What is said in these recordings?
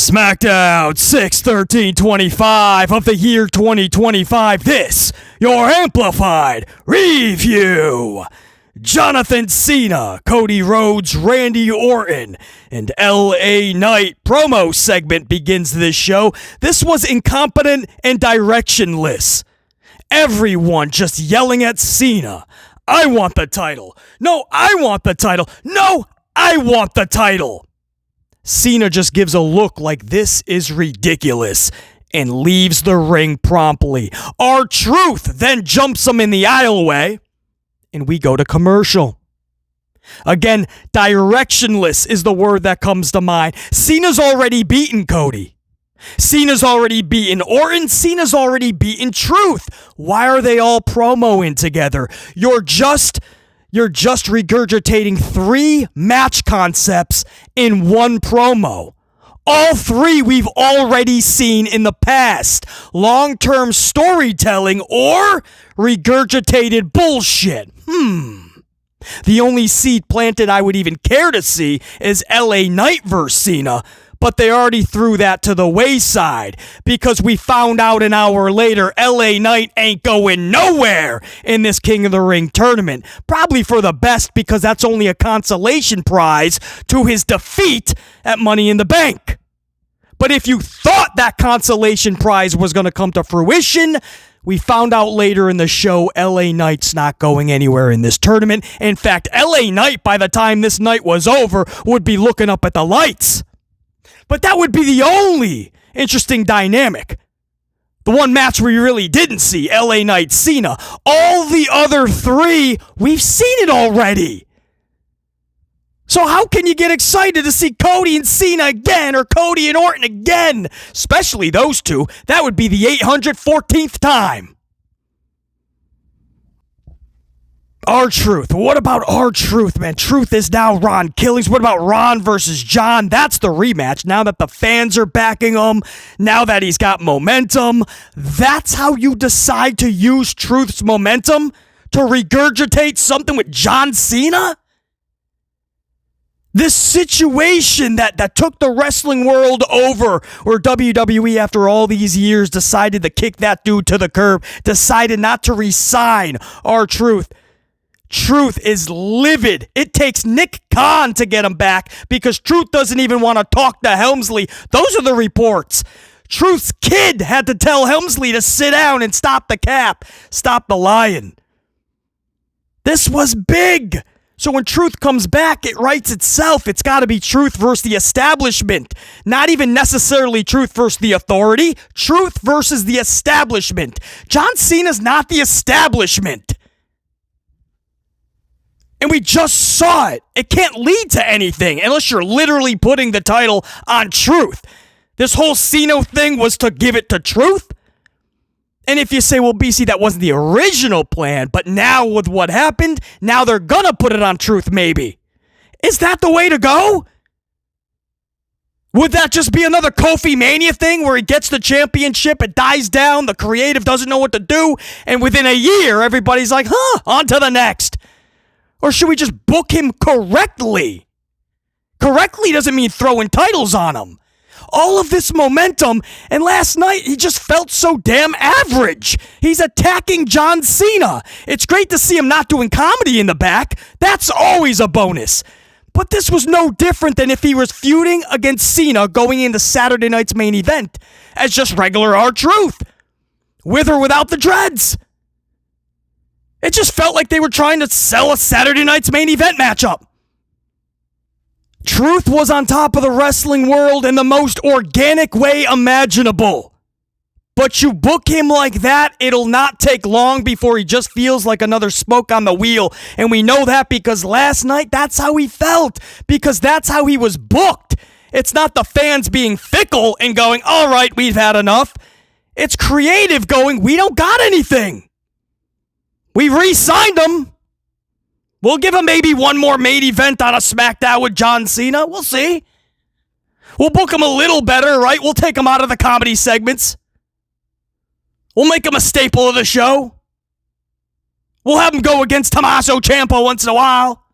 Smackdown 6/13/25 of the year 2025. This, your amplified review. Jonathan Cena, Cody Rhodes, Randy Orton, and LA Knight promo segment begins this show. This was incompetent and directionless. Everyone just yelling at Cena. I want the title. No, I want the title. No, I want the title. Cena just gives a look like this is ridiculous and leaves the ring promptly. R-Truth then jumps him in the aisleway and we go to commercial. Again, directionless is the word that comes to mind. Cena's already beaten Cody. Cena's already beaten Orton. Cena's already beaten Truth. Why are they all promoing together? You're just regurgitating 3 match concepts in one promo. All 3 we've already seen in the past. Long-term storytelling or regurgitated bullshit. The only seed planted I would even care to see is LA Knight vs. Cena. But they already threw that to the wayside because we found out an hour later LA Knight ain't going nowhere in this King of the Ring tournament. Probably for the best because that's only a consolation prize to his defeat at Money in the Bank. But if you thought that consolation prize was going to come to fruition, we found out later in the show LA Knight's not going anywhere in this tournament. In fact, LA Knight, by the time this night was over, would be looking up at the lights. But that would be the only interesting dynamic. The one match we really didn't see, LA Knight Cena. All the other 3, we've seen it already. So how can you get excited to see Cody and Cena again or Cody and Orton again? Especially those 2. That would be the 814th time. R-Truth. What about R-Truth, man? Truth is now Ron Killings. What about Ron versus John? That's the rematch. Now that the fans are backing him, now that he's got momentum, that's how you decide to use Truth's momentum to regurgitate something with John Cena? This situation that took the wrestling world over, where WWE, after all these years, decided to kick that dude to the curb, decided not to re-sign R-Truth. Truth is livid. It takes Nick Khan to get him back because Truth doesn't even want to talk to Helmsley. Those are the reports. Truth's kid had to tell Helmsley to sit down and stop the cap, stop the lying. This was big. So when Truth comes back, it writes itself. It's got to be Truth versus the establishment. Not even necessarily Truth versus the authority. Truth versus the establishment. John Cena's not the establishment. And we just saw it. It can't lead to anything unless you're literally putting the title on Truth. This whole Cena thing was to give it to Truth. And if you say, well, BC, that wasn't the original plan, but now with what happened, now they're gonna put it on Truth maybe. Is that the way to go? Would that just be another Kofi Mania thing where he gets the championship, it dies down, the creative doesn't know what to do, and within a year, everybody's like, on to the next. Or should we just book him correctly? Correctly doesn't mean throwing titles on him. All of this momentum, and last night he just felt so damn average. He's attacking John Cena. It's great to see him not doing comedy in the back. That's always a bonus. But this was no different than if he was feuding against Cena going into Saturday night's main event as just regular R-Truth. With or without the dreads. It just felt like they were trying to sell a Saturday night's main event matchup. Truth was on top of the wrestling world in the most organic way imaginable. But you book him like that, it'll not take long before he just feels like another spoke on the wheel. And we know that because last night, that's how he felt. Because that's how he was booked. It's not the fans being fickle and going, all right, we've had enough. It's creative going, we don't got anything. We re-signed him. We'll give him maybe one more main event on a SmackDown with John Cena. We'll see. We'll book him a little better, right? We'll take him out of the comedy segments. We'll make him a staple of the show. We'll have him go against Tommaso Ciampa once in a while.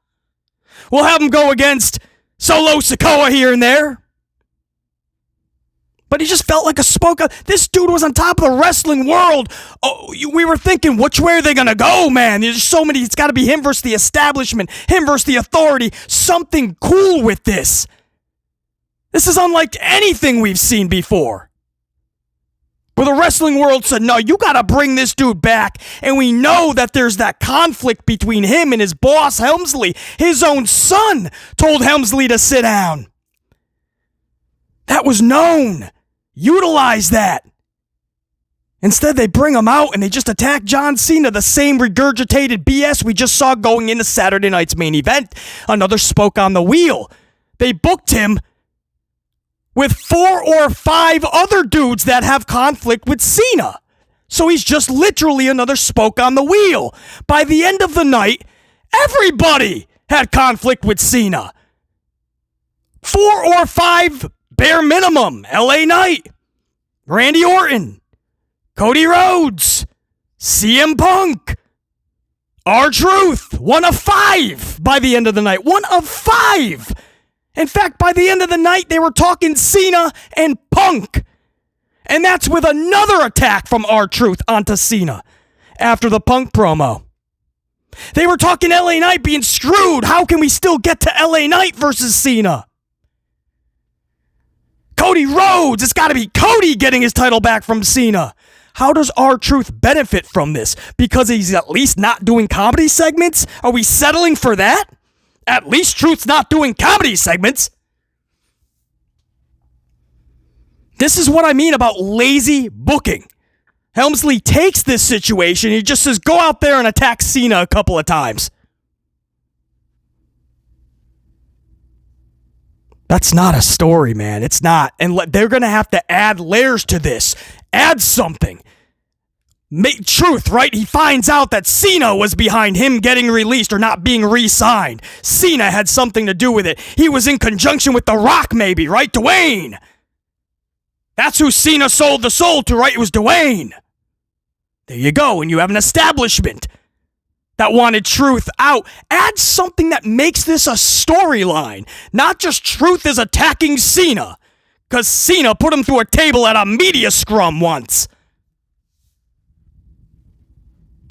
We'll have him go against Solo Sikoa here and there. But he just felt like a spoke. This dude was on top of the wrestling world. Oh, we were thinking, which way are they going to go, man? There's so many. It's got to be him versus the establishment, him versus the authority. Something cool with this. This is unlike anything we've seen before. Where the wrestling world said, no, you got to bring this dude back. And we know that there's that conflict between him and his boss, Helmsley. His own son told Helmsley to sit down. That was known. Utilize that. Instead, they bring him out and they just attack John Cena, the same regurgitated BS we just saw going into Saturday night's main event. Another spoke on the wheel. They booked him with 4 or 5 other dudes that have conflict with Cena. So he's just literally another spoke on the wheel. By the end of the night, everybody had conflict with Cena. 4 or 5 bare minimum. LA Knight, Randy Orton, Cody Rhodes, CM Punk, R-Truth. 1 of 5 by the end of the night. 1 of 5. In fact, by the end of the night, they were talking Cena and Punk. And that's with another attack from R-Truth onto Cena after the Punk promo. They were talking LA Knight being screwed. How can we still get to LA Knight versus Cena? Cody Rhodes, it's got to be Cody getting his title back from Cena. How does R-Truth benefit from this? Because he's at least not doing comedy segments? Are we settling for that? At least Truth's not doing comedy segments. This is what I mean about lazy booking. Helmsley takes this situation, he just says, go out there and attack Cena a couple of times. That's not a story, man. It's not. And they're going to have to add layers to this. Add something. Make Truth, right? He finds out that Cena was behind him getting released or not being re-signed. Cena had something to do with it. He was in conjunction with The Rock, maybe, right? Dwayne. That's who Cena sold the soul to, right? It was Dwayne. There you go. And you have an establishment that wanted Truth out. Add something that makes this a storyline. Not just Truth is attacking Cena. Because Cena put him through a table at a media scrum once.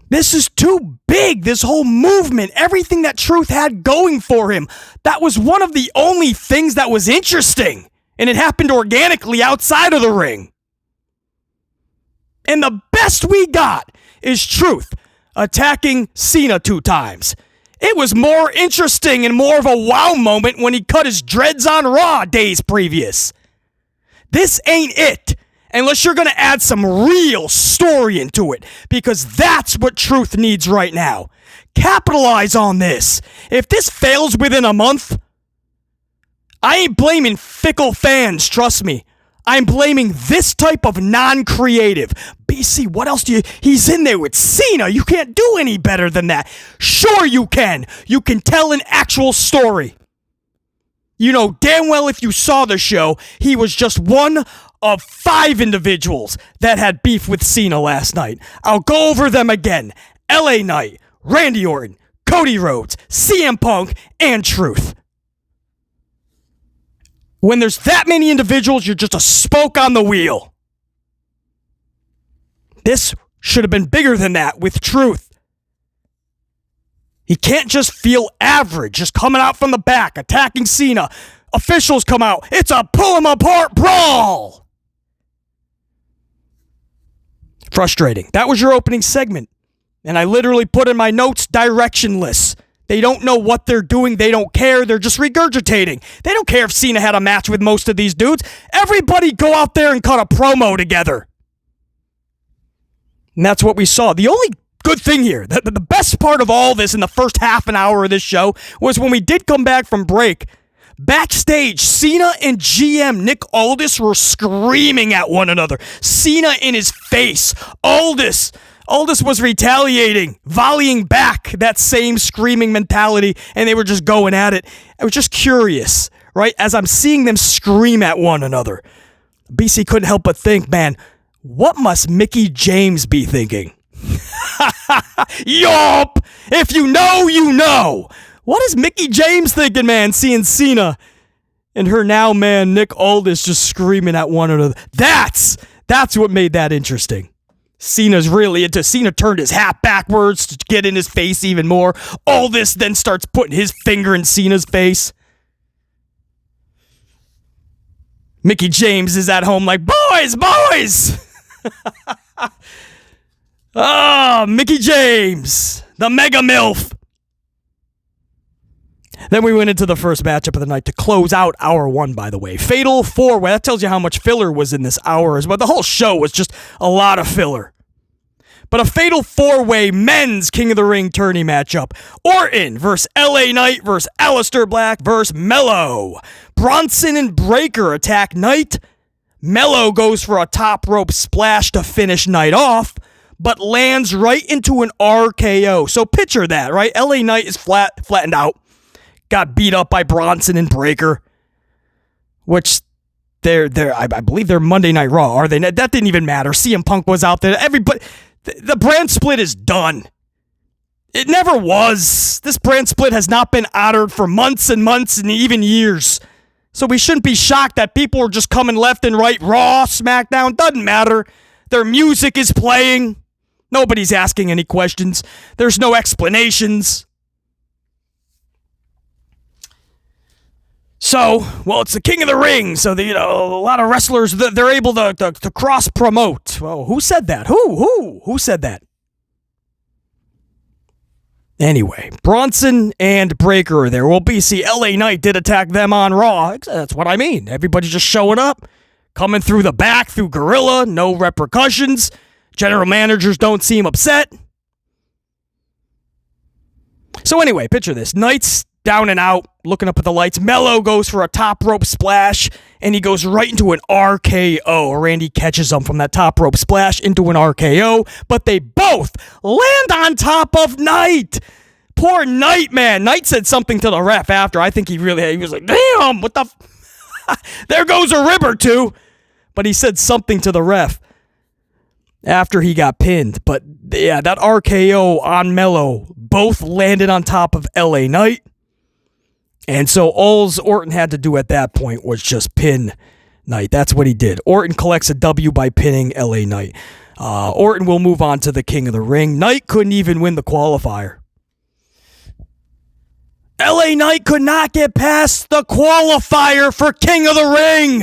This is too big, this whole movement, everything that Truth had going for him. That was one of the only things that was interesting. And it happened organically outside of the ring. And the best we got is Truth attacking Cena 2 times. It was more interesting and more of a wow moment when he cut his dreads on Raw days previous. This ain't it. Unless you're going to add some real story into it. Because that's what Truth needs right now. Capitalize on this. If this fails within a month, I ain't blaming fickle fans, trust me. I'm blaming this type of non-creative. BC, what else do you... He's in there with Cena. You can't do any better than that. Sure you can. You can tell an actual story. You know damn well if you saw the show, he was just one of 5 individuals that had beef with Cena last night. I'll go over them again. LA Knight, Randy Orton, Cody Rhodes, CM Punk, and Truth. When there's that many individuals, you're just a spoke on the wheel. This should have been bigger than that with Truth. He can't just feel average, just coming out from the back, attacking Cena. Officials come out. It's a pull him apart brawl. Frustrating. That was your opening segment. And I literally put in my notes, directionless. They don't know what they're doing. They don't care. They're just regurgitating. They don't care if Cena had a match with most of these dudes. Everybody go out there and cut a promo together. And that's what we saw. The only good thing here, the best part of all this in the first half an hour of this show was when we did come back from break. Backstage, Cena and GM Nick Aldis were screaming at one another. Cena in his face. Aldis was retaliating, volleying back that same screaming mentality, and they were just going at it. I was just curious, right? As I'm seeing them scream at one another, BC couldn't help but think, man, what must Mickie James be thinking? Yup! If you know, you know. What is Mickie James thinking, man, seeing Cena and her now man Nick Aldis just screaming at one another. That's what made that interesting. Cena's really into. Cena turned his hat backwards to get in his face even more. Aldis then starts putting his finger in Cena's face. Mickie James is at home like, boys! Oh, Mickie James, the mega MILF. Then we went into the first matchup of the night to close out hour one, by the way. Fatal 4-way. That tells you how much filler was in this hour as well. The whole show was just a lot of filler. But a Fatal 4-way men's King of the Ring tourney matchup. Orton versus LA Knight versus Aleister Black versus Mello. Bronson and Breakker attack Knight. Mello goes for a top rope splash to finish Knight off, but lands right into an RKO. So picture that, right? LA Knight is flattened out. Got beat up by Bronson and Breakker, which I believe they're Monday Night Raw, are they? That didn't even matter. CM Punk was out there. Everybody, the brand split is done. It never was. This brand split has not been honored for months and months and even years. So we shouldn't be shocked that people are just coming left and right. Raw, SmackDown, doesn't matter. Their music is playing. Nobody's asking any questions. There's no explanations. So, well, it's the King of the Ring, so a lot of wrestlers, they're able to cross-promote. Well, who said that? Who said that? Anyway, Bronson and Breakker are there. Well, BC, LA Knight did attack them on Raw. That's what I mean. Everybody's just showing up, coming through the back, through Gorilla, no repercussions. General managers don't seem upset. So anyway, picture this. Knight's down and out, looking up at the lights. Mello goes for a top rope splash, and he goes right into an RKO. Randy catches him from that top rope splash into an RKO, but they both land on top of Knight. Poor Knight, man. Knight said something to the ref after. I think he was like, damn, what the there goes a rib or two. But he said something to the ref after he got pinned. But yeah, that RKO on Mello both landed on top of LA Knight. And so all Orton had to do at that point was just pin Knight. That's what he did. Orton collects a W by pinning LA Knight. Orton will move on to the King of the Ring. Knight couldn't even win the qualifier. LA Knight could not get past the qualifier for King of the Ring.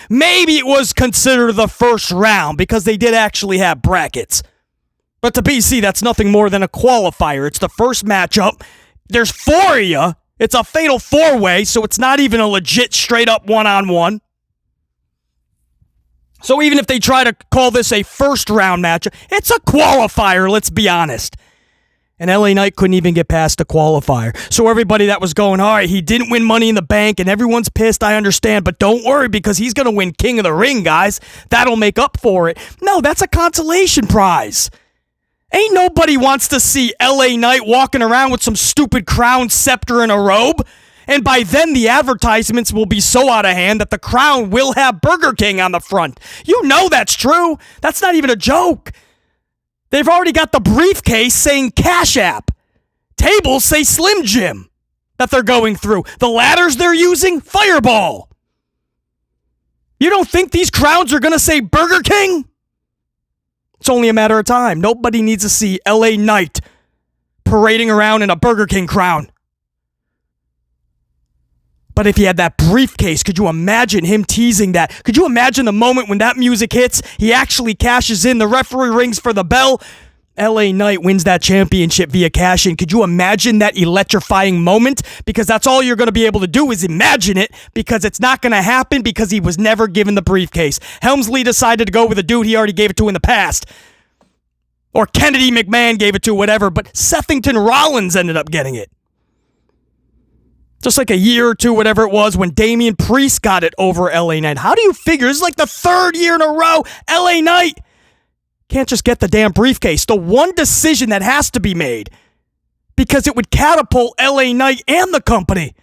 Maybe it was considered the first round because they did actually have brackets. But to BC, that's nothing more than a qualifier. It's the first matchup. There's 4 of you. It's a Fatal 4-way, so it's not even a legit straight-up one-on-one. So even if they try to call this a first-round match, it's a qualifier, let's be honest. And LA Knight couldn't even get past the qualifier. So everybody that was going, all right, he didn't win Money in the Bank, and everyone's pissed, I understand, but don't worry because he's going to win King of the Ring, guys. That'll make up for it. No, that's a consolation prize. Ain't nobody wants to see LA Knight walking around with some stupid crown, scepter, and a robe. And by then, the advertisements will be so out of hand that the crown will have Burger King on the front. You know that's true. That's not even a joke. They've already got the briefcase saying Cash App. Tables say Slim Jim that they're going through. The ladders they're using, Fireball. You don't think these crowns are going to say Burger King? It's only a matter of time. Nobody needs to see LA Knight parading around in a Burger King crown. But if he had that briefcase, could you imagine him teasing that? Could you imagine the moment when that music hits, he actually cashes in, the referee rings for the bell, LA Knight wins that championship via cash-in. Could you imagine that electrifying moment? Because that's all you're going to be able to do is imagine it, because it's not going to happen because he was never given the briefcase. Helmsley decided to go with a dude he already gave it to in the past. Or Kennedy McMahon gave it to, whatever, but Sethington Rollins ended up getting it. Just like a year or two, whatever it was, when Damian Priest got it over LA Knight. How do you figure? This is like the 3rd year in a row, LA Knight can't just get the damn briefcase. The one decision that has to be made, because it would catapult LA Knight and the company.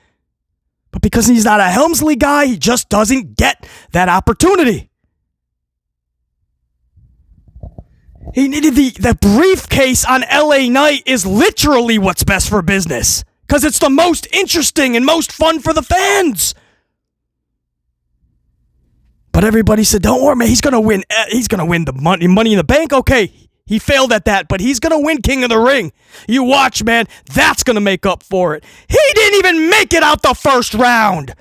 But because he's not a Helmsley guy, he just doesn't get that opportunity. He needed the briefcase on LA Knight is literally what's best for business. Because it's the most interesting and most fun for the fans. But everybody said, don't worry, man, he's going to win. He's going to win the money in the bank. Okay, he failed at that, but he's going to win King of the Ring. You watch, man. That's going to make up for it. He didn't even make it out the first round.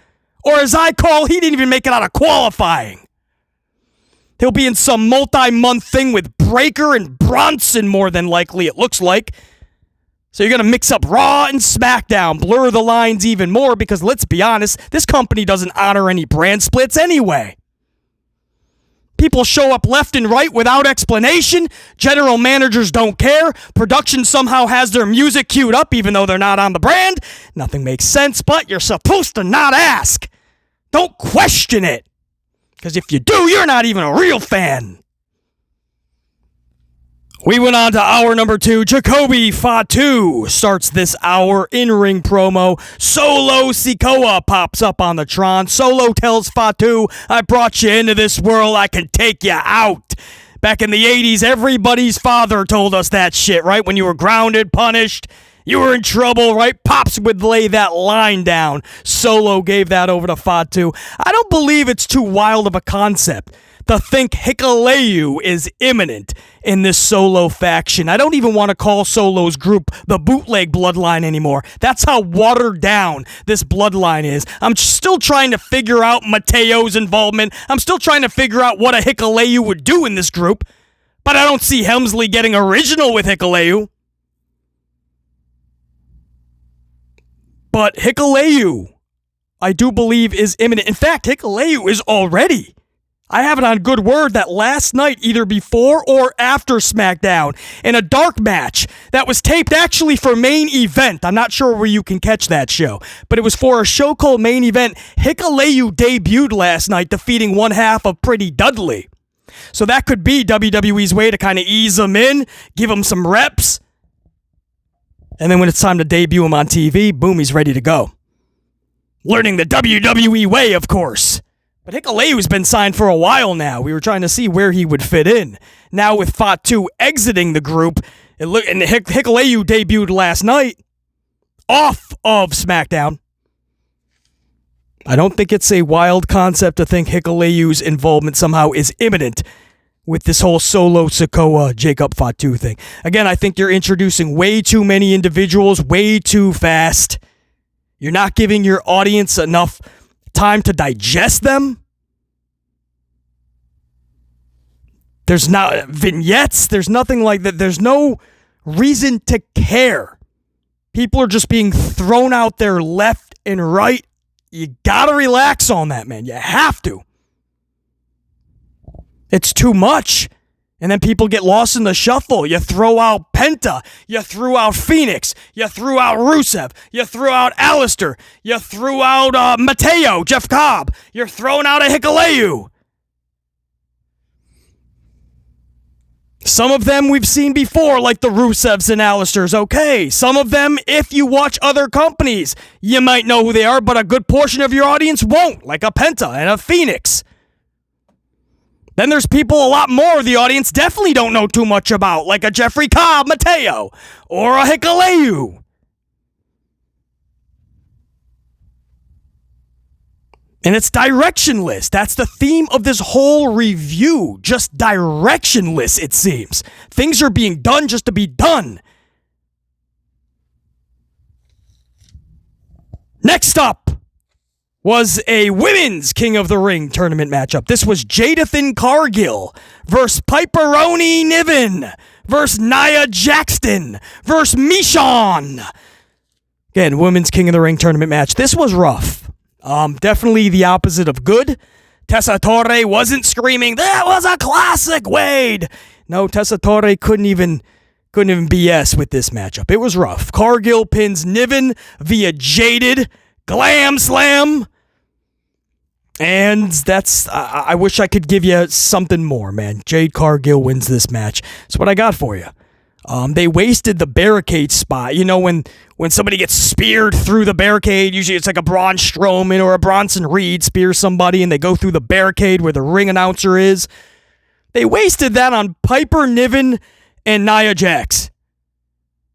Or as I call, he didn't even make it out of qualifying. He'll be in some multi-month thing with Breaker and Bronson, more than likely, it looks like. So you're going to mix up Raw and SmackDown, blur the lines even more, because let's be honest, this company doesn't honor any brand splits anyway. People show up left and right without explanation. General managers don't care. Production somehow has their music queued up even though they're not on the brand. Nothing makes sense, but you're supposed to not ask. Don't question it. Because if you do, you're not even a real fan. We went on to hour number 2. Jacoby Fatu starts this hour in-ring promo. Solo Sikoa pops up on the Tron. Solo tells Fatu, I brought you into this world, I can take you out. Back in the 80s, everybody's father told us that shit, right? When you were grounded, punished, you were in trouble, right? Pops would lay that line down. Solo gave that over to Fatu. I don't believe it's too wild of a concept to think Hikuleo is imminent in this Solo faction. I don't even want to call Solo's group the Bootleg Bloodline anymore. That's how watered down this Bloodline is. I'm still trying to figure out Mateo's involvement. I'm still trying to figure out what a Hikuleo would do in this group. But I don't see Helmsley getting original with Hikuleo. But Hikuleo, I do believe, is imminent. In fact, Hikuleo is already. I have it on good word that last night, either before or after SmackDown, in a dark match that was taped actually for Main Event. I'm not sure where you can catch that show, but it was for a show called Main Event. Hikuleo debuted last night, defeating one half of Pretty Dudley. So that could be WWE's way to kind of ease him in, give him some reps, and then when it's time to debut him on TV, boom, he's ready to go. Learning the WWE way, of course. But Hikuleo's been signed for a while now. We were trying to see where he would fit in. Now with Fatu exiting the group, and Hikuleo debuted last night off of SmackDown. I don't think it's a wild concept to think Hikuleo's involvement somehow is imminent with this whole Solo Sikoa Jacob Fatu thing. Again, I think you're introducing way too many individuals way too fast. You're not giving your audience enough time to digest them. There's not vignettes. There's nothing like that. There's no reason to care. People are just being thrown out there left and right. You gotta relax on that, man. You have to. It's too much. And then people get lost in the shuffle. You throw out Penta. You threw out Phoenix. You threw out Rusev. You threw out Alistair. You threw out Mateo, Jeff Cobb. You're throwing out a Hikuleo. Some of them we've seen before, like the Rusevs and Alistairs, okay. Some of them, if you watch other companies, you might know who they are, but a good portion of your audience won't, like a Penta and a Phoenix. Then there's people a lot more of the audience definitely don't know too much about, like a Jeffrey Cobb Mateo or a Hikuleo. And it's directionless. That's the theme of this whole review. Just directionless, it seems. Things are being done just to be done. Next up was a women's King of the Ring tournament matchup. This was Jadithan Cargill versus Piperoni Niven versus Nia Jackson versus Michonne. Again, women's King of the Ring tournament match. This was rough. Definitely the opposite of good. Tessa Torre wasn't screaming, that was a classic, Wade. No, Tessa Torre couldn't even BS with this matchup. It was rough. Cargill pins Niven via Jaded Glam Slam. And that's, I wish I could give you something more, man. Jade Cargill wins this match. That's what I got for you. They wasted the barricade spot. You know, when somebody gets speared through the barricade, usually it's like a Braun Strowman or a Bronson Reed spears somebody and they go through the barricade where the ring announcer is. They wasted that on Piper Niven and Nia Jax.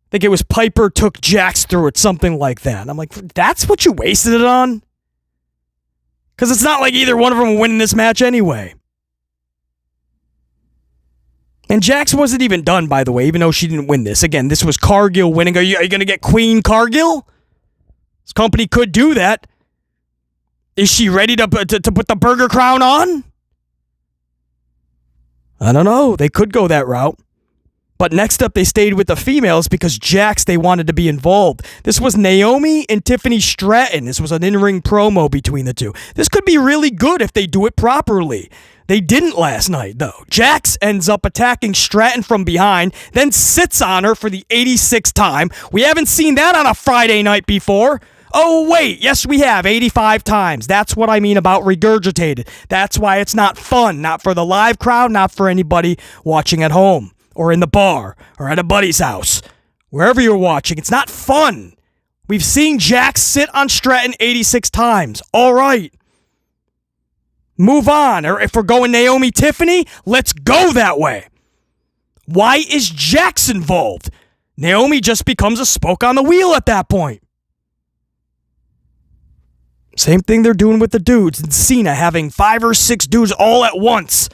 I think it was Piper took Jax through it, something like that. And I'm like, that's what you wasted it on? Because it's not like either one of them will win this match anyway. And Jax wasn't even done, by the way, even though she didn't win this. Again, this was Cargill winning. Are you going to get Queen Cargill? This company could do that. Is she ready to put the burger crown on? I don't know. They could go that route. But next up, they stayed with the females because Jax, they wanted to be involved. This was Naomi and Tiffany Stratton. This was an in-ring promo between the two. This could be really good if they do it properly. They didn't last night, though. Jax ends up attacking Stratton from behind, then sits on her for the 86th time. We haven't seen that on a Friday night before. Oh, wait. Yes, we have. 85 times. That's what I mean about regurgitated. That's why it's not fun. Not for the live crowd, not for anybody watching at home or in the bar or at a buddy's house. Wherever you're watching, it's not fun. We've seen Jax sit on Stratton 86 times. All right. Move on. Or if we're going Naomi Tiffany, let's go that way. Why is Jax involved? Naomi just becomes a spoke on the wheel at that point. Same thing they're doing with the dudes and Cena having 5 or 6 dudes all at once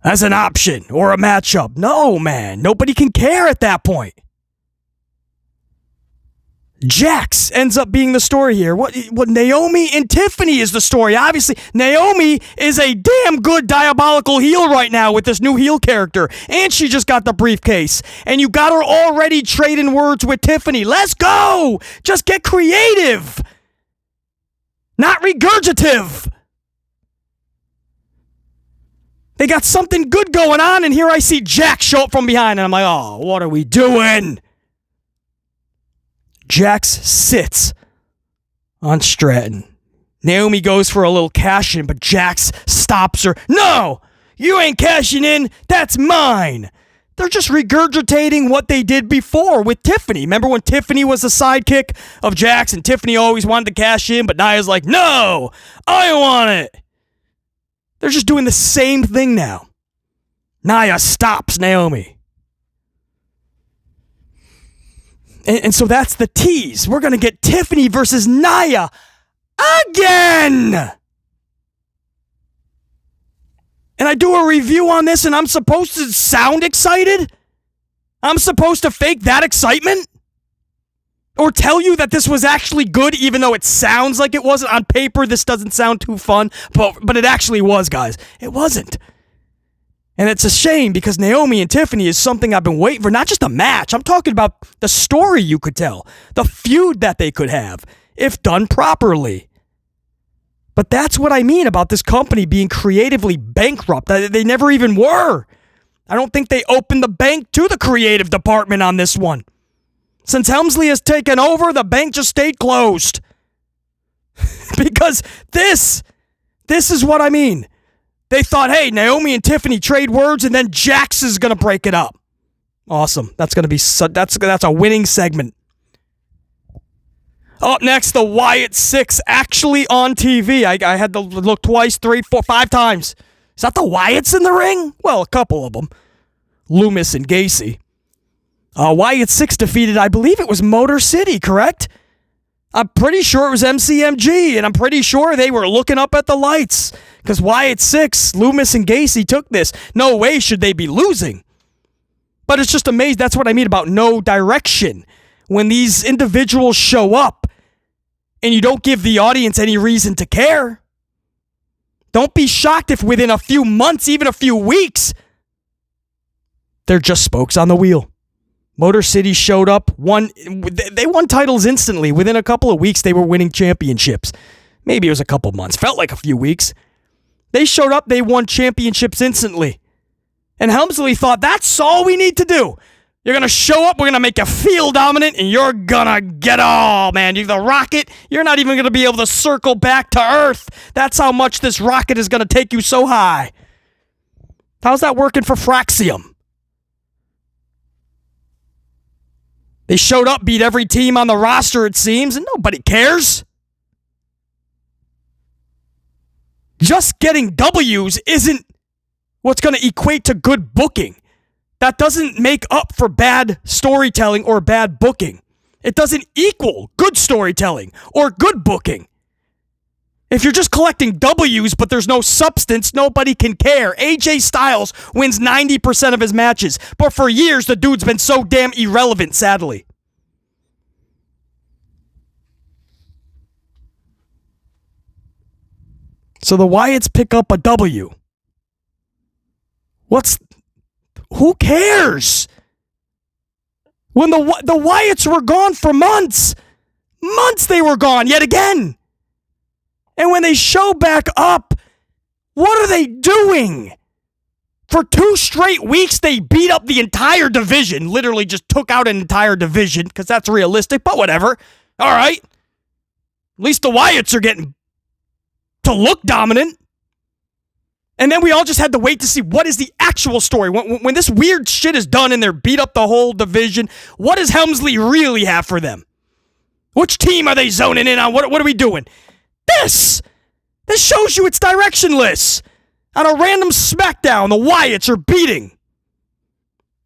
as an option or a matchup. No, man. Nobody can care at that point. Jax ends up being the story here. What Naomi and Tiffany is the story. Obviously, Naomi is a damn good diabolical heel right now with this new heel character. And she just got the briefcase. And you got her already trading words with Tiffany. Let's go! Just get creative. Not regurgitative. They got something good going on, and here I see Jax show up from behind, and I'm like, oh, what are we doing? Jax sits on Stratton. Naomi goes for a little cash in, but Jax stops her. No! You ain't cashing in. That's mine. They're just regurgitating what they did before with Tiffany. Remember when Tiffany was the sidekick of Jax and Tiffany always wanted to cash in, but Nia's like, no! I want it! They're just doing the same thing now. Nia stops Naomi. And so that's the tease. We're going to get Tiffany versus Nia again. And I do a review on this and I'm supposed to sound excited? I'm supposed to fake that excitement? Or tell you that this was actually good even though it sounds like it wasn't? On paper, this doesn't sound too fun, but it actually was, guys. It wasn't. And it's a shame because Naomi and Tiffany is something I've been waiting for. Not just a match. I'm talking about the story you could tell. The feud that they could have if done properly. But that's what I mean about this company being creatively bankrupt. They never even were. I don't think they opened the bank to the creative department on this one. Since Helmsley has taken over, the bank just stayed closed. Because this is what I mean. They thought, hey, Naomi and Tiffany trade words, and then Jax is going to break it up. Awesome. That's going to be that's a winning segment. Up next, the Wyatt 6 actually on TV. I had to look twice, 3, 4, 5 times. Is that the Wyatts in the ring? Well, a couple of them. Loomis and Gacy. Wyatt 6 defeated, I believe it was Motor City, correct? I'm pretty sure it was MCMG, and I'm pretty sure they were looking up at the lights. Because Wyatt 6, Loomis and Gacy took this. No way should they be losing. But it's just amazing. That's what I mean about no direction. When these individuals show up and you don't give the audience any reason to care. Don't be shocked if within a few months, even a few weeks, they're just spokes on the wheel. Motor City showed up, they won titles instantly. Within a couple of weeks, they were winning championships. Maybe it was a couple months. Felt like a few weeks. They showed up, they won championships instantly. And Helmsley thought, that's all we need to do. You're going to show up, we're going to make you feel dominant, and you're going to get all, man. You're the rocket, you're not even going to be able to circle back to Earth. That's how much this rocket is going to take you so high. How's that working for Fraxium? They showed up, beat every team on the roster, it seems, and nobody cares. Just getting W's isn't what's going to equate to good booking. That doesn't make up for bad storytelling or bad booking. It doesn't equal good storytelling or good booking. If you're just collecting W's but there's no substance, nobody can care. AJ Styles wins 90% of his matches, but for years the dude's been so damn irrelevant, sadly. So the Wyatts pick up a W. Who cares? When the Wyatts were gone for months. Months they were gone yet again. And when they show back up, what are they doing? For 2 straight weeks, they beat up the entire division. Literally just took out an entire division, because that's realistic, but whatever. All right. At least the Wyatts are getting to look dominant. And then we all just had to wait to see what is the actual story. When this weird shit is done and they're beat up the whole division, what does Helmsley really have for them? Which team are they zoning in on? What are we doing? This shows you it's directionless. On a random Smackdown, the Wyatts are beating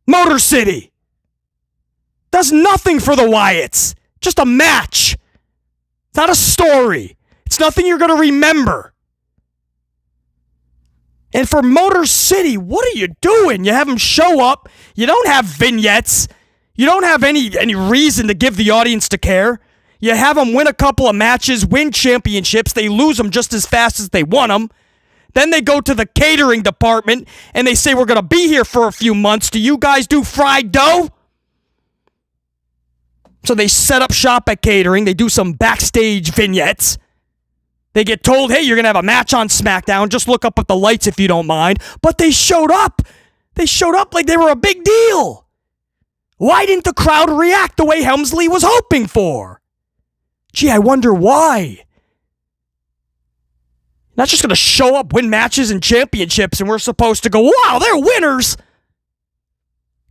Motor City. Does nothing for the Wyatts. Just a match. It's not a story. It's nothing you're going to remember. And for Motor City, what are you doing? You have them show up. You don't have vignettes. You don't have any reason to give the audience to care. You have them win a couple of matches, win championships. They lose them just as fast as they won them. Then they go to the catering department and they say, we're going to be here for a few months. Do you guys do fried dough? So they set up shop at catering. They do some backstage vignettes. They get told, hey, you're going to have a match on SmackDown. Just look up at the lights if you don't mind. But they showed up. They showed up like they were a big deal. Why didn't the crowd react the way Helmsley was hoping for? Gee, I wonder why. Not just going to show up, win matches and championships, and we're supposed to go, wow, they're winners.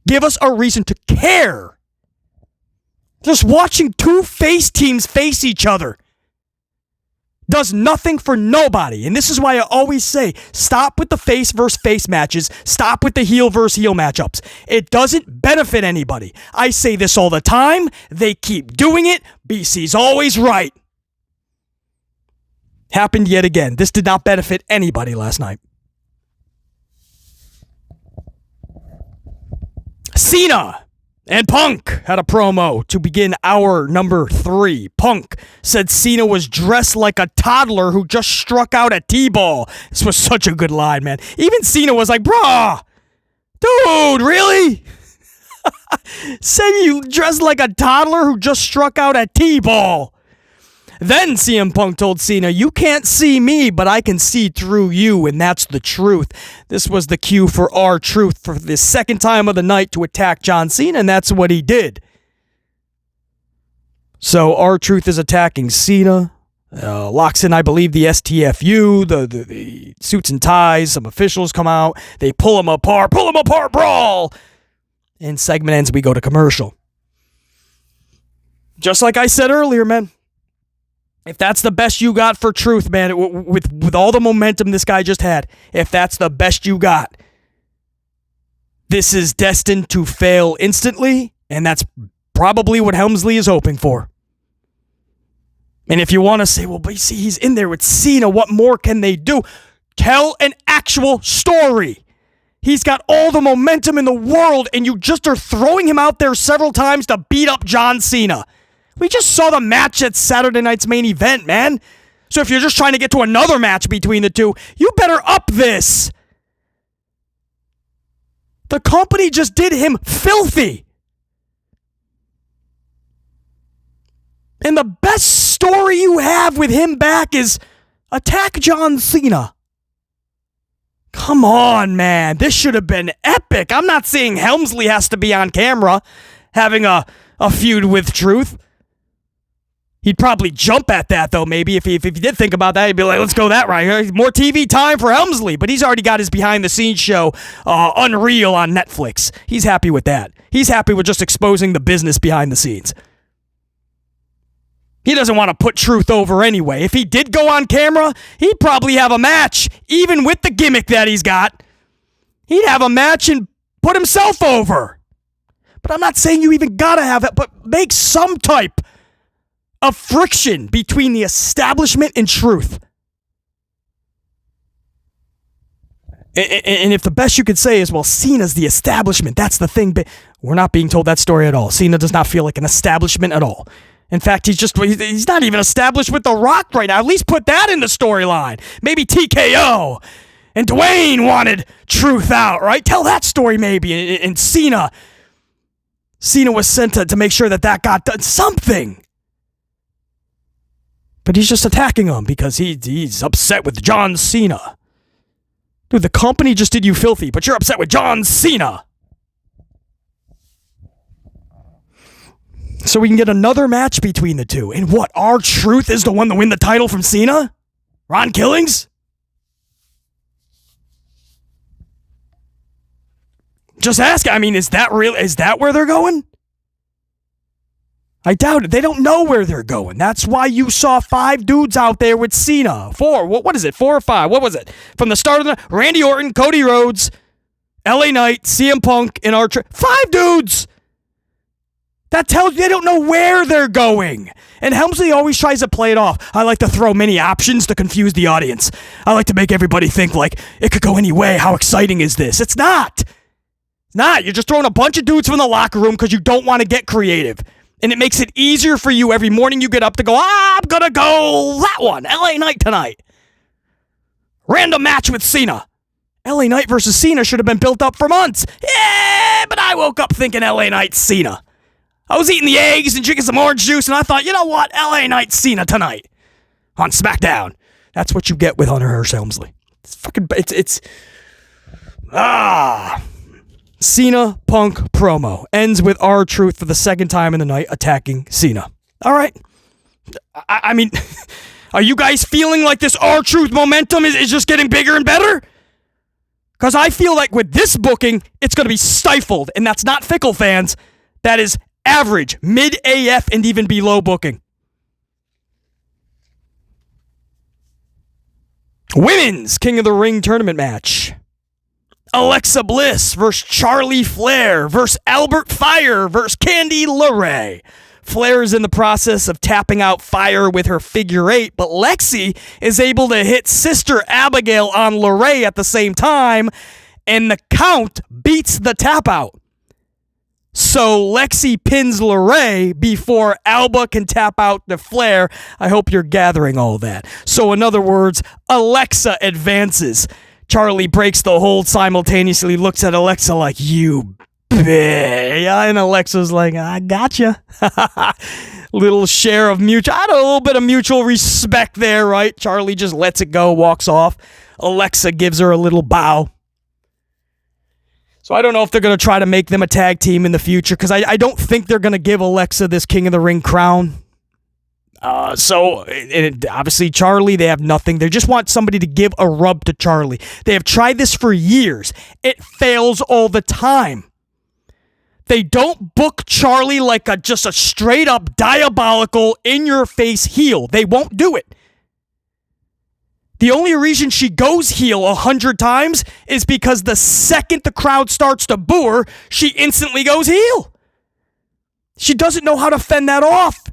Give us a reason to care. Just watching 2 face teams face each other does nothing for nobody. And this is why I always say, stop with the face versus face matches. Stop with the heel versus heel matchups. It doesn't benefit anybody. I say this all the time. They keep doing it. BC's always right. Happened yet again. This did not benefit anybody last night. Cena and Punk had a promo to begin hour number 3. Punk said Cena was dressed like a toddler who just struck out a T-ball. This was such a good line, man. Even Cena was like, bruh, dude, really? Said you dressed like a toddler who just struck out a T-ball. Then CM Punk told Cena, you can't see me, but I can see through you, and that's the truth. This was the cue for R-Truth for the second time of the night to attack John Cena, and that's what he did. So R-Truth is attacking Cena, locks in, I believe, the STFU, the suits and ties. Some officials come out. They pull him apart, brawl. And segment ends, we go to commercial. Just like I said earlier, man. If that's the best you got for Truth, man, with all the momentum this guy just had, if that's the best you got, this is destined to fail instantly, and that's probably what Helmsley is hoping for. And if you want to say, well, but you see, he's in there with Cena, what more can they do? Tell an actual story. He's got all the momentum in the world, and you just are throwing him out there several times to beat up John Cena. We just saw the match at Saturday night's main event, man. So if you're just trying to get to another match between the two, you better up this. The company just did him filthy. And the best story you have with him back is attack John Cena. Come on, man. This should have been epic. I'm not saying Helmsley has to be on camera having a feud with Truth. He'd probably jump at that, though, maybe. If he did think about that, he'd be like, let's go that right. More TV time for Helmsley. But he's already got his behind-the-scenes show, Unreal, on Netflix. He's happy with that. He's happy with just exposing the business behind the scenes. He doesn't want to put Truth over anyway. If he did go on camera, he'd probably have a match, even with the gimmick that he's got. He'd have a match and put himself over. But I'm not saying you even gotta have it, but make some type of friction between the establishment and Truth. And if the best you could say is, well, Cena's the establishment, that's the thing, but we're not being told that story at all. Cena does not feel like an establishment at all. In fact, he's not even established with The Rock right now. At least put that in the storyline. Maybe TKO. And Dwayne wanted Truth out, right? Tell that story maybe. And Cena was sent to make sure that got done. Something. But he's just attacking him because he's upset with John Cena. Dude, the company just did you filthy, but you're upset with John Cena. So we can get another match between the two. And what, R-Truth is the one to win the title from Cena? Ron Killings? Just ask. I mean, is that real? Is that where they're going? I doubt it. They don't know where they're going. That's why you saw 5 dudes out there with Cena. 4. What is it? 4 or 5? What was it? From the start of the Randy Orton, Cody Rhodes, LA Knight, CM Punk, and R-Truth. 5 dudes! That tells you they don't know where they're going. And Helmsley always tries to play it off. I like to throw many options to confuse the audience. I like to make everybody think like, it could go any way. How exciting is this? It's not. It's not. You're just throwing a bunch of dudes from the locker room because you don't want to get creative. And it makes it easier for you every morning you get up to go, I'm going to go that one. LA Knight tonight. Random match with Cena. LA Knight versus Cena should have been built up for months. Yeah, but I woke up thinking LA Knight Cena. I was eating the eggs and drinking some orange juice, and I thought, you know what? LA Knight Cena tonight on Smackdown. That's what you get with Hunter Hearst Helmsley. It's fucking, Cena Punk promo ends with R-Truth for the second time in the night attacking Cena. All right. I mean, are you guys feeling like this R-Truth momentum is just getting bigger and better? Because I feel like with this booking, it's going to be stifled, and that's not fickle fans. That is average, mid-AF, and even below booking. Women's King of the Ring tournament match. Alexa Bliss versus Charlie Flair versus Albert Fire versus Candy LeRae. Flair is in the process of tapping out Fire with her figure 8, but Lexi is able to hit Sister Abigail on LeRae at the same time, and the count beats the tap out. So Lexi pins LeRae before Alba can tap out the Flair. I hope you're gathering all that. So in other words, Alexa advances. Charlie breaks the hold simultaneously, looks at Alexa like, you bitch. And Alexa's like, I gotcha. Little share of mutual, I had a little bit of mutual respect there, right? Charlie just lets it go, walks off. Alexa gives her a little bow. So I don't know if they're going to try to make them a tag team in the future, because I don't think they're going to give Alexa this King of the Ring crown. Obviously Charlie, they have nothing. They just want somebody to give a rub to Charlie. They have tried this for years. It fails all the time. They don't book Charlie like just a straight up diabolical in-your-face heel. They won't do it. The only reason she goes heel 100 times is because the second the crowd starts to boo her, she instantly goes heel. She doesn't know how to fend that off.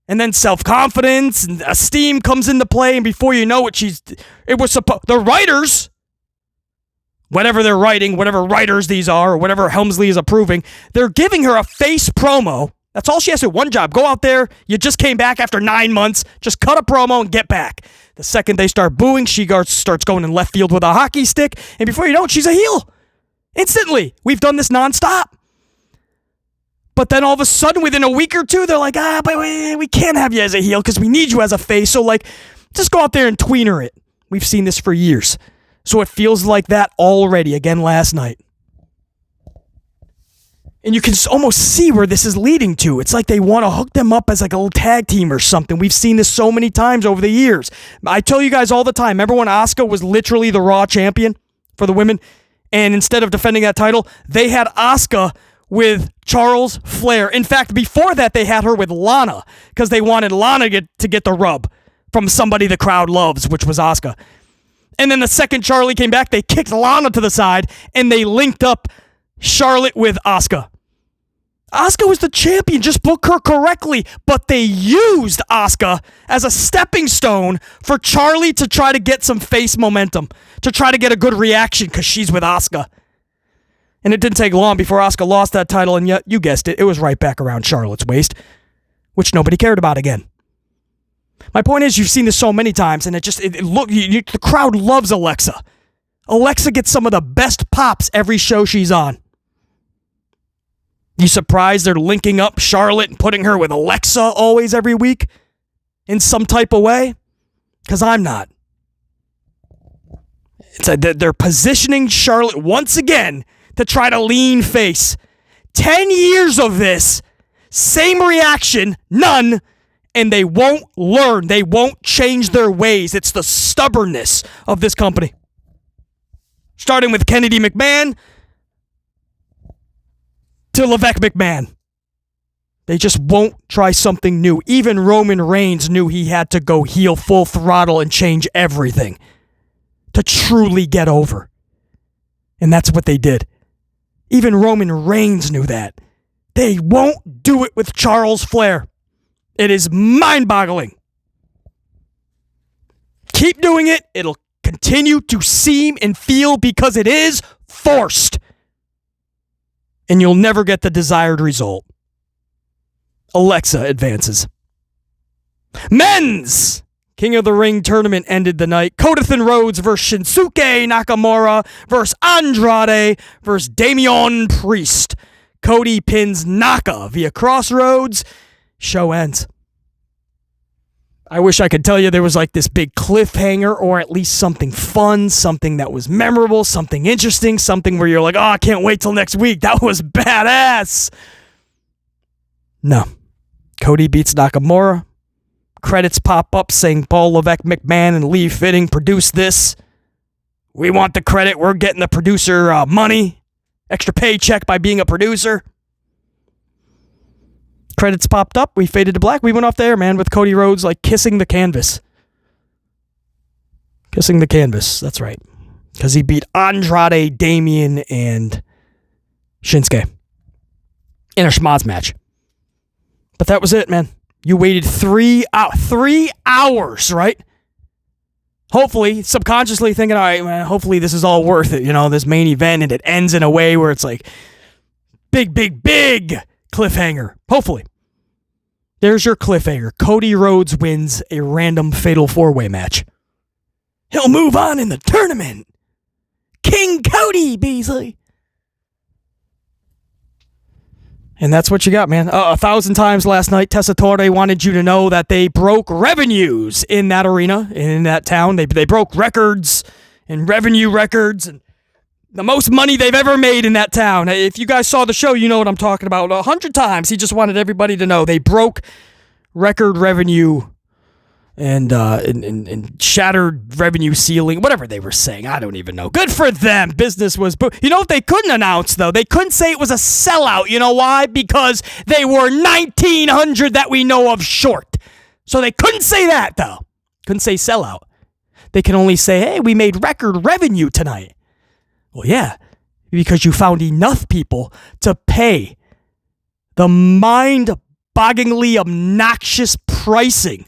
And then self-confidence and esteem comes into play, and before you know it, the writers, whatever they're writing, whatever writers these are, or whatever Helmsley is approving, they're giving her a face promo. That's all she has to do. One job. Go out there. You just came back after 9 months. Just cut a promo and get back. The second they start booing, she starts going in left field with a hockey stick, and before you know it, she's a heel. Instantly. We've done this nonstop. But then all of a sudden, within a week or two, they're like, but we can't have you as a heel because we need you as a face. So, just go out there and tweener it. We've seen this for years. So it feels like that already, again last night. And you can almost see where this is leading to. It's like they want to hook them up as like a little tag team or something. We've seen this so many times over the years. I tell you guys all the time, remember when Asuka was literally the Raw champion for the women? And instead of defending that title, they had Asuka with Charles Flair. In fact, before that, they had her with Lana because they wanted Lana to get the rub from somebody the crowd loves, which was Asuka. And then the second Charlie came back, they kicked Lana to the side and they linked up Charlotte with Asuka. Asuka was the champion, just book her correctly, but they used Asuka as a stepping stone for Charlie to try to get some face momentum. to try to get a good reaction because she's with Asuka. And it didn't take long before Asuka lost that title, and yet, you guessed it, it was right back around Charlotte's waist, which nobody cared about again. My point is, you've seen this so many times, and the crowd loves Alexa. Alexa gets some of the best pops every show she's on. You surprised they're linking up Charlotte and putting her with Alexa always every week in some type of way? Because I'm not. They're positioning Charlotte once again to try to lean face. 10 years of this, same reaction, none, and they won't learn. They won't change their ways. It's the stubbornness of this company. Starting with Kennedy McMahon to Levesque McMahon. They just won't try something new. Even Roman Reigns knew he had to go heel full throttle and change everything to truly get over. And that's what they did. Even Roman Reigns knew that. They won't do it with Charles Flair. It is mind-boggling. Keep doing it. It'll continue to seem and feel because it is forced. And you'll never get the desired result. Alexa advances. Men's King of the Ring tournament ended the night. Codithan Rhodes versus Shinsuke Nakamura versus Andrade versus Damian Priest. Cody pins Naka via Crossroads. Show ends. I wish I could tell you there was like this big cliffhanger or at least something fun, something that was memorable, something interesting, something where you're like, oh, I can't wait till next week. That was badass. No. Cody beats Nakamura. Credits pop up saying Paul Levesque McMahon and Lee Fitting produced this. We want the credit. We're getting the producer money. Extra paycheck by being a producer. Credits popped up. We faded to black. We went off the air, man, with Cody Rhodes like kissing the canvas. Kissing the canvas. That's right. Because he beat Andrade, Damian, and Shinsuke in a schmoz match. But that was it, man. You waited 3 hours, right? Hopefully, subconsciously thinking, all right, man, hopefully this is all worth it, this main event, and it ends in a way where it's like big cliffhanger. Hopefully. There's your cliffhanger. Cody Rhodes wins a random fatal 4-way match. He'll move on in the tournament. King Cody Beasley. And that's what you got, man. 1,000 times last night, Tessa Torre wanted you to know that they broke revenues in that arena, in that town. They broke records and revenue records and the most money they've ever made in that town. If you guys saw the show, you know what I'm talking about. 100 times, he just wanted everybody to know they broke record revenue and shattered revenue ceiling, whatever they were saying. I don't even know. Good for them. Business was... You know what they couldn't announce, though? They couldn't say it was a sellout. You know why? Because they were 1,900 that we know of short. So they couldn't say that, though. Couldn't say sellout. They can only say, hey, we made record revenue tonight. Well, yeah, because you found enough people to pay the mind-bogglingly obnoxious pricing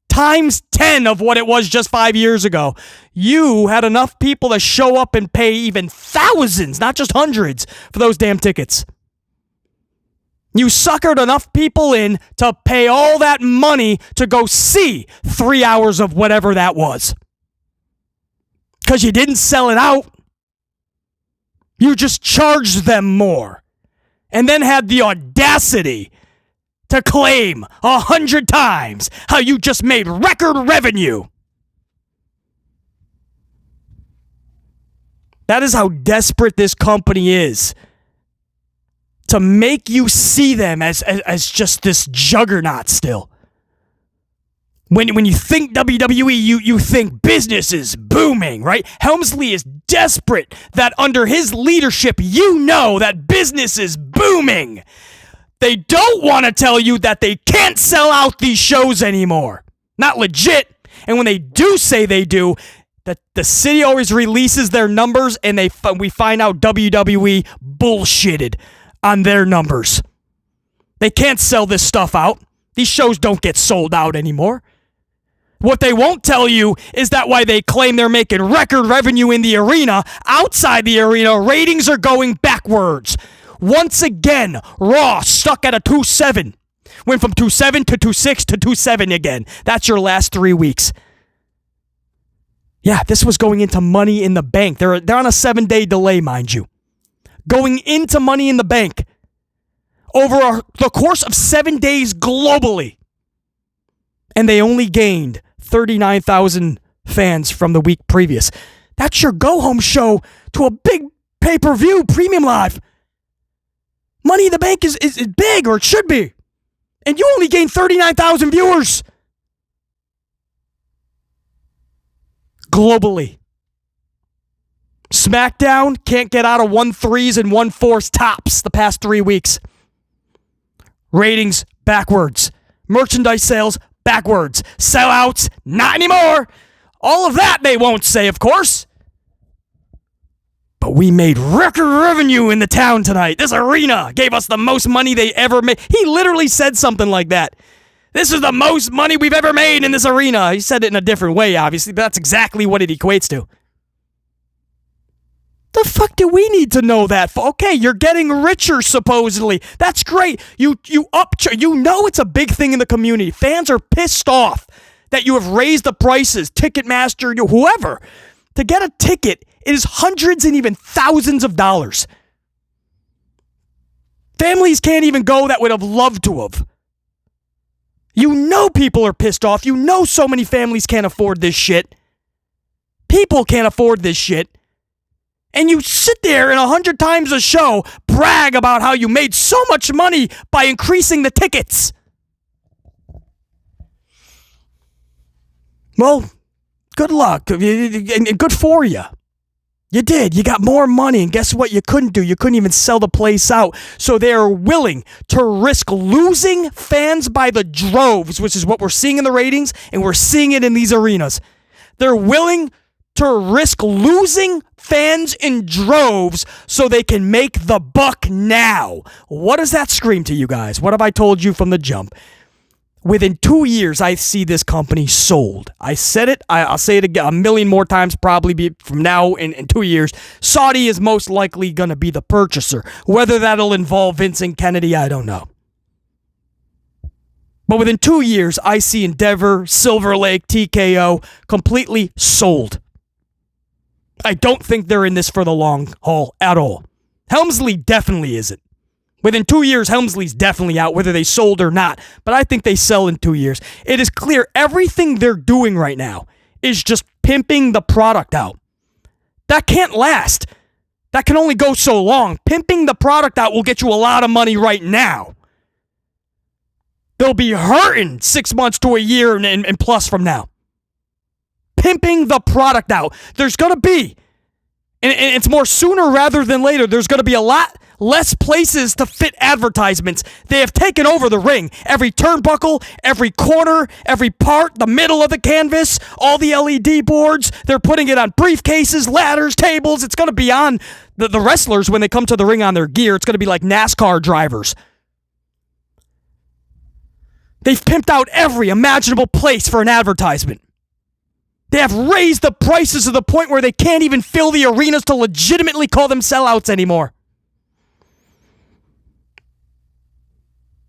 times 10 of what it was just 5 years ago. You had enough people to show up and pay even thousands, not just hundreds, for those damn tickets. You suckered enough people in to pay all that money to go see 3 hours of whatever that was. Because you didn't sell it out. You just charged them more. And then had the audacity to claim 100 times how you just made record revenue. That is how desperate this company is to make you see them as just this juggernaut still. When you think WWE, you think business is booming, right? Helmsley is desperate that under his leadership, that business is booming. They don't want to tell you that they can't sell out these shows anymore. Not legit. And when they do say they do, that the city always releases their numbers and we find out WWE bullshitted on their numbers. They can't sell this stuff out. These shows don't get sold out anymore. What they won't tell you is that while they claim they're making record revenue in the arena, outside the arena, ratings are going backwards. Once again, Raw stuck at a 2.7. Went from 2.7 to 2.6 to 2.7 again. That's your last 3 weeks. Yeah, this was going into Money in the Bank. They're on a 7-day delay, mind you. Going into Money in the Bank over the course of 7 days globally. And they only gained 39,000 fans from the week previous. That's your go-home show to a big pay-per-view premium live. Money in the Bank is big, or it should be. And you only gained 39,000 viewers. Globally. Smackdown can't get out of 1.3s and 1.4s tops the past 3 weeks. Ratings backwards. Merchandise sales backwards. Sellouts, not anymore. All of that they won't say, of course. But we made record revenue in the town tonight. This arena gave us the most money they ever made. He literally said something like that. This is the most money we've ever made in this arena. He said it in a different way, obviously, but that's exactly what it equates to. The fuck do we need to know that for? Okay, you're getting richer, supposedly. That's great. You know it's a big thing in the community. Fans are pissed off that you have raised the prices. Ticketmaster, whoever. To get a ticket, it is hundreds and even thousands of dollars. Families can't even go that would have loved to have. You know people are pissed off. You know so many families can't afford this shit. People can't afford this shit. And you sit there and 100 times a show brag about how you made so much money by increasing the tickets. Well, good luck and good for you. You did. You got more money, and guess what you couldn't do? You couldn't even sell the place out. So they are willing to risk losing fans by the droves, which is what we're seeing in the ratings, and we're seeing it in these arenas. They're willing to risk losing fans in droves so they can make the buck now. What does that scream to you guys? What have I told you from the jump? Within 2 years, I see this company sold. I said it. I'll say it again a million more times probably from now in 2 years. Saudi is most likely going to be the purchaser. Whether that'll involve Vincent Kennedy, I don't know. But within 2 years, I see Endeavor, Silver Lake, TKO completely sold. I don't think they're in this for the long haul at all. Helmsley definitely isn't. Within 2 years, Helmsley's definitely out, whether they sold or not. But I think they sell in 2 years. It is clear everything they're doing right now is just pimping the product out. That can't last. That can only go so long. Pimping the product out will get you a lot of money right now. They'll be hurting 6 months to a year and plus from now. Pimping the product out. There's going to be, and it's more sooner rather than later, there's going to be a lot less places to fit advertisements. They have taken over the ring. Every turnbuckle, every corner, every part, the middle of the canvas, all the LED boards. They're putting it on briefcases, ladders, tables. It's going to be on the wrestlers when they come to the ring on their gear. It's going to be like NASCAR drivers. They've pimped out every imaginable place for an advertisement. They have raised the prices to the point where they can't even fill the arenas to legitimately call them sellouts anymore.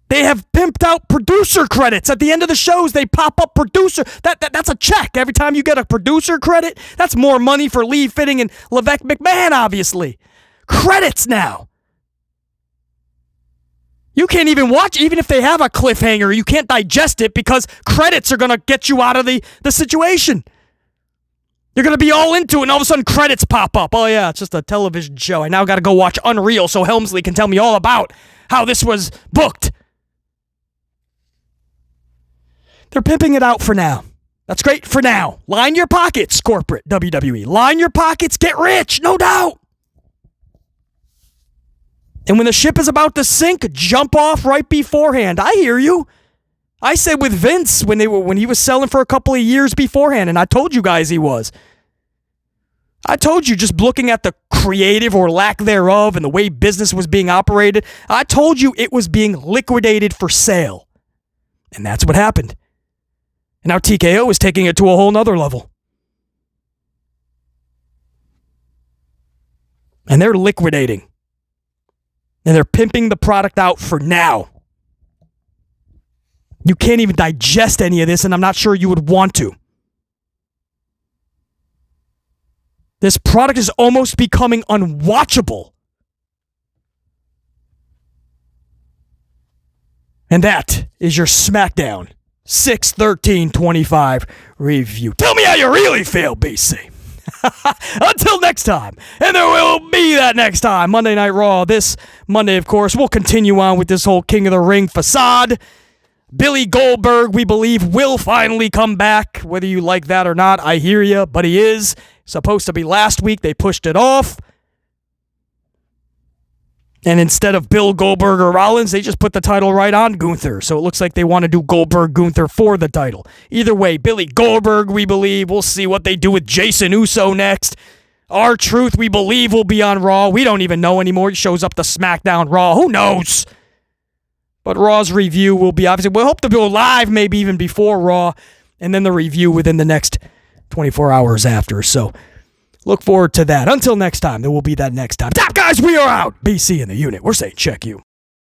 They have pimped out producer credits. At the end of the shows, they pop up producer. That's a check. Every time you get a producer credit, that's more money for Lee Fitting and Levesque McMahon, obviously. Credits now. You can't even watch, even if they have a cliffhanger, you can't digest it because credits are going to get you out of the situation. You're going to be all into it, and all of a sudden credits pop up. Oh, yeah, it's just a television show. I now got to go watch Unreal so Helmsley can tell me all about how this was booked. They're pimping it out for now. That's great for now. Line your pockets, corporate WWE. Line your pockets, get rich, no doubt. And when the ship is about to sink, jump off right beforehand. I hear you. I said with Vince when he was selling for a couple of years beforehand, and I told you guys he was. I told you, just looking at the creative or lack thereof and the way business was being operated, I told you it was being liquidated for sale. And that's what happened. And now TKO is taking it to a whole nother level. And they're liquidating. And they're pimping the product out for now. You can't even digest any of this, and I'm not sure you would want to. This product is almost becoming unwatchable. And that is your SmackDown 6/13/25 review. Tell me how you really feel, BC. Until next time, and there will be that next time, Monday Night Raw. This Monday, of course, we'll continue on with this whole King of the Ring facade. Billy Goldberg, we believe, will finally come back. Whether you like that or not, I hear you, but he is supposed to be last week. They pushed it off. And instead of Bill Goldberg or Rollins, they just put the title right on Gunther. So it looks like they want to do Goldberg-Gunther for the title. Either way, Billy Goldberg, we believe. We'll see what they do with Jason Uso next. R-Truth, we believe, will be on Raw. We don't even know anymore. He shows up to SmackDown Raw. Who knows? But Raw's review will be, obviously, we'll hope to go live maybe even before Raw, and then the review within the next 24 hours after. So look forward to that. Until next time, there will be that next time. Top guys, we are out. BC in the unit. We're saying check you.